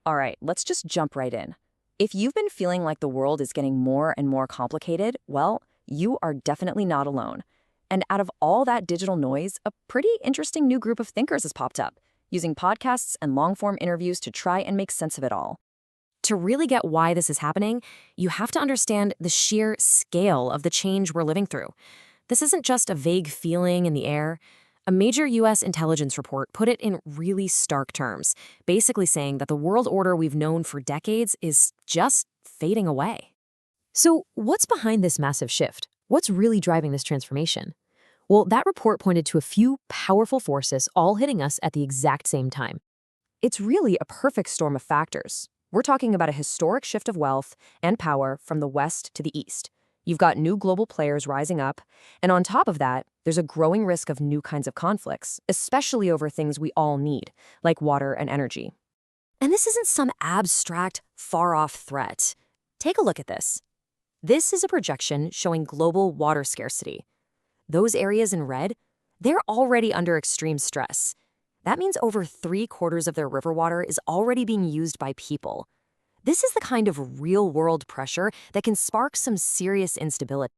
All right, let's just jump right in. If you've been feeling like the world is getting more and more complicated, well, you are definitely not alone. And out of all that digital noise, a pretty interesting new group of thinkers has popped up, using podcasts and long-form interviews to try and make sense of it all. To really get why this is happening, you have to understand the sheer scale of the change we're living through. This isn't just a vague feeling in the air. A major U.S. intelligence report put it in really stark terms, basically saying that the world order we've known for decades is just fading away. So, what's behind this massive shift? What's really driving this transformation? Well, that report pointed to a few powerful forces all hitting us at the exact same time. It's really a perfect storm of factors. We're talking about a historic shift of wealth and power from the West to the East. You've got new global players rising up, and on top of that, there's a growing risk of new kinds of conflicts, especially over things we all need, like water and energy. And this isn't some abstract, far-off threat. Take a look at this. This is a projection showing global water scarcity. Those areas in red, they're already under extreme stress. That means over 3/4 of their river water is already being used by people. This is the kind of real-world pressure that can spark some serious instability.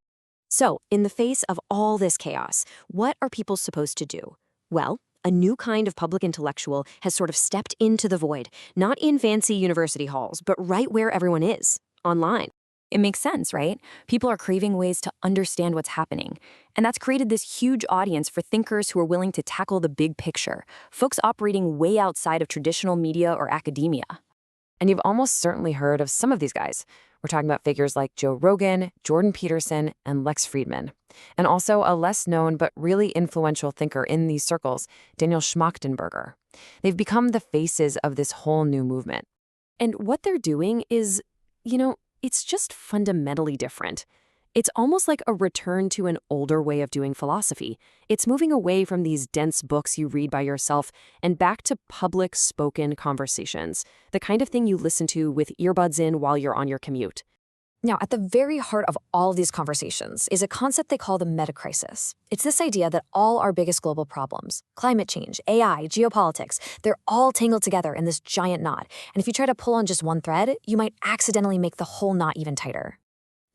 So, in the face of all this chaos, what are people supposed to do? Well, a new kind of public intellectual has sort of stepped into the void, not in fancy university halls, but right where everyone is, online. It makes sense, right? People are craving ways to understand what's happening. And that's created this huge audience for thinkers who are willing to tackle the big picture, folks operating way outside of traditional media or academia. And you've almost certainly heard of some of these guys. We're talking about figures like Joe Rogan, Jordan Peterson, and Lex Fridman. And also a less known but really influential thinker in these circles, Daniel Schmachtenberger. They've become the faces of this whole new movement. And what they're doing is, it's just fundamentally different. It's almost like a return to an older way of doing philosophy. It's moving away from these dense books you read by yourself and back to public spoken conversations, the kind of thing you listen to with earbuds in while you're on your commute. Now, at the very heart of all these conversations is a concept they call the Metacrisis. It's this idea that all our biggest global problems, climate change, AI, geopolitics, they're all tangled together in this giant knot. And if you try to pull on just one thread, you might accidentally make the whole knot even tighter.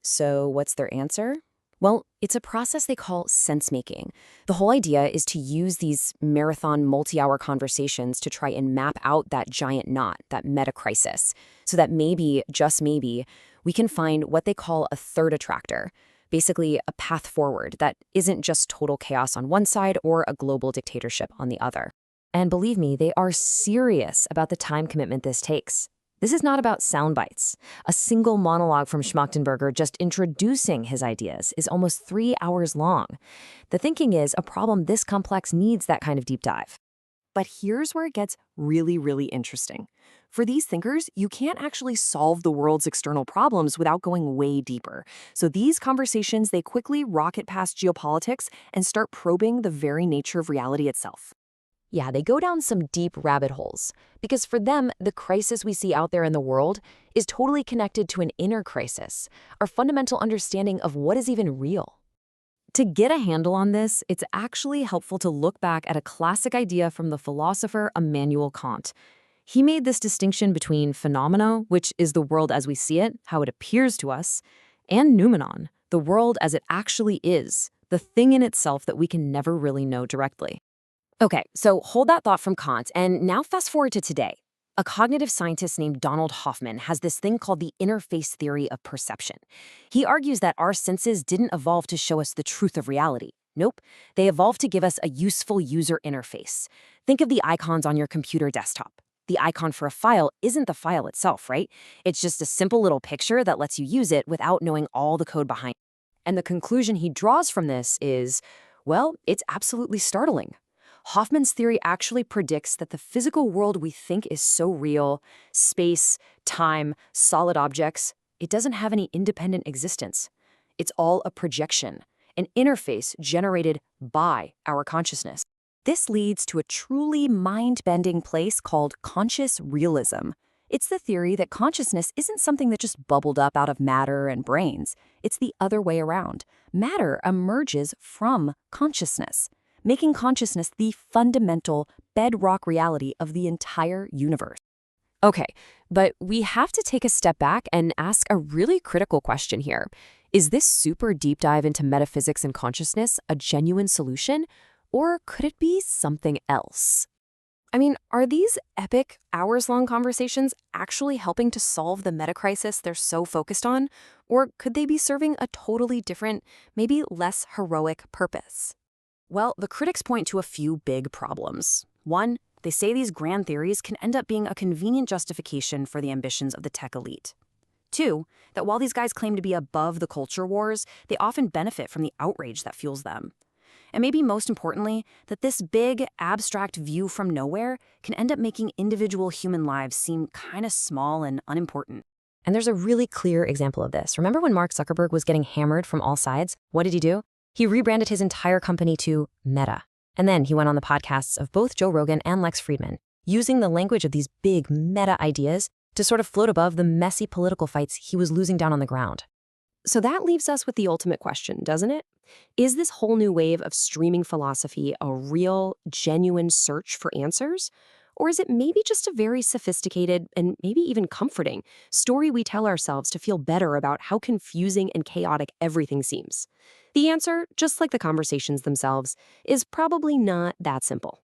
So what's their answer? Well, it's a process they call sensemaking. The whole idea is to use these marathon multi-hour conversations to try and map out that giant knot, that metacrisis, so that maybe, just maybe, we can find what they call a third attractor, basically a path forward that isn't just total chaos on one side or a global dictatorship on the other. And believe me, they are serious about the time commitment this takes. This is not about sound bites. A single monologue from Schmachtenberger just introducing his ideas is almost 3 hours long. The thinking is a problem this complex needs that kind of deep dive. But here's where it gets really, really interesting. For these thinkers, you can't actually solve the world's external problems without going way deeper. So these conversations, they quickly rocket past geopolitics and start probing the very nature of reality itself. Yeah, they go down some deep rabbit holes, because for them, the crisis we see out there in the world is totally connected to an inner crisis, our fundamental understanding of what is even real. To get a handle on this, it's actually helpful to look back at a classic idea from the philosopher Immanuel Kant. He made this distinction between phenomena, which is the world as we see it, how it appears to us, and noumenon, the world as it actually is, the thing in itself that we can never really know directly. Okay, so hold that thought from Kant, and now fast forward to today. A cognitive scientist named Donald Hoffman has this thing called the interface theory of perception. He argues that our senses didn't evolve to show us the truth of reality. Nope, they evolved to give us a useful user interface. Think of the icons on your computer desktop. The icon for a file isn't the file itself, right? It's just a simple little picture that lets you use it without knowing all the code behind it. And the conclusion he draws from this is, well, it's absolutely startling. Hoffman's theory actually predicts that the physical world we think is so real, space, time, solid objects, it doesn't have any independent existence. It's all a projection, an interface generated by our consciousness. This leads to a truly mind-bending place called conscious realism. It's the theory that consciousness isn't something that just bubbled up out of matter and brains. It's the other way around. Matter emerges from consciousness, making consciousness the fundamental bedrock reality of the entire universe. Okay, but we have to take a step back and ask a really critical question here. Is this super deep dive into metaphysics and consciousness a genuine solution, or could it be something else? I mean, are these epic, hours-long conversations actually helping to solve the metacrisis they're so focused on? Or could they be serving a totally different, maybe less heroic purpose? Well, the critics point to a few big problems. One, they say these grand theories can end up being a convenient justification for the ambitions of the tech elite. Two, that while these guys claim to be above the culture wars, they often benefit from the outrage that fuels them. And maybe most importantly, that this big, abstract view from nowhere can end up making individual human lives seem kind of small and unimportant. And there's a really clear example of this. Remember when Mark Zuckerberg was getting hammered from all sides? What did he do? He rebranded his entire company to Meta. And then he went on the podcasts of both Joe Rogan and Lex Fridman, using the language of these big meta ideas to sort of float above the messy political fights he was losing down on the ground. So that leaves us with the ultimate question, doesn't it? Is this whole new wave of streaming philosophy a real, genuine search for answers? Or is it maybe just a very sophisticated and maybe even comforting story we tell ourselves to feel better about how confusing and chaotic everything seems? The answer, just like the conversations themselves, is probably not that simple.